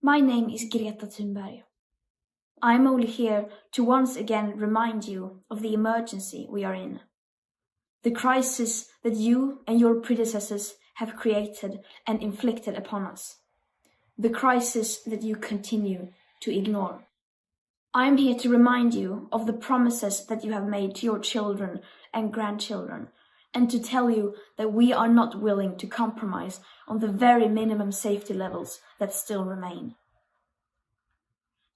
My name is Gr3ta. I am only here to once again remind you of the emergency we are in. The crisis that you and your predecessors have created and inflicted upon us. The crisis that you continue to ignore. I am here to remind you of the promises that you have made to your children and grandchildren, and to tell you that we are not willing to compromise on the very minimum safety levels that still remain.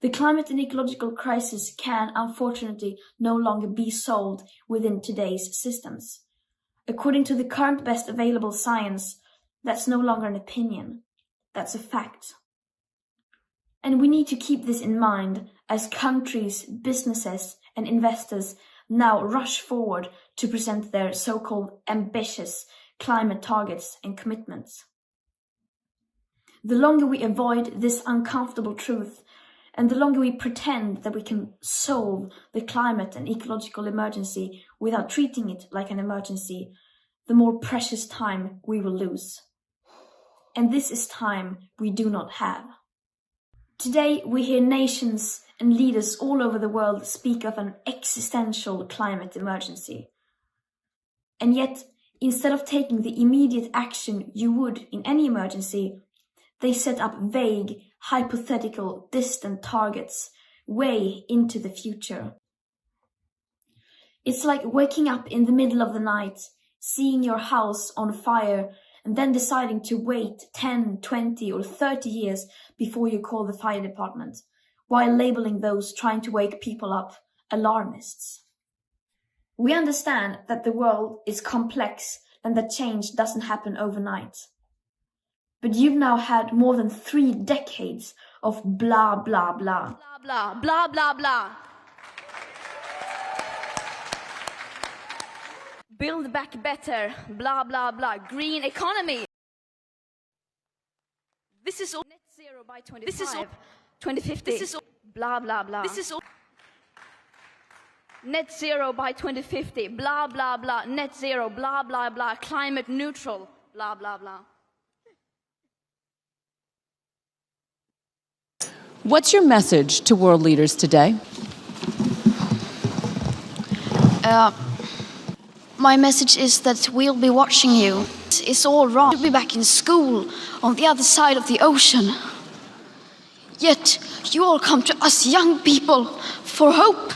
The climate and ecological crisis can, unfortunately, no longer be solved within today's systems. According to the current best available science, that's no longer an opinion, that's a fact. And we need to keep this in mind as countries, businesses and investors now rush forward to present their so-called ambitious climate targets and commitments. The longer we avoid this uncomfortable truth, and the longer we pretend that we can solve the climate and ecological emergency without treating it like an emergency, the more precious time we will lose. And this is time we do not have. Today we hear nations and leaders all over the world speak of an existential climate emergency. And yet, instead of taking the immediate action you would in any emergency, they set up vague, hypothetical, distant targets way into the future. It's like waking up in the middle of the night, seeing your house on fire, and then deciding to wait 10, 20 or 30 years before you call the fire department, while labeling those trying to wake people up alarmists. We understand that the world is complex and that change doesn't happen overnight. But you've now had more than 3 decades of blah, blah, blah. Blah, blah, blah, blah, blah. Build back better, blah, blah, blah. Green economy. This is all net zero by 2025. This is all 2050. This is all blah, blah, blah. This is all net zero by 2050, blah, blah, blah. Net zero, blah, blah, blah. Climate neutral, blah, blah, blah. What's your message to world leaders today? My message is that we'll be watching you. It's all wrong. You'll be back in school on the other side of the ocean. Yet you all come to us young people for hope.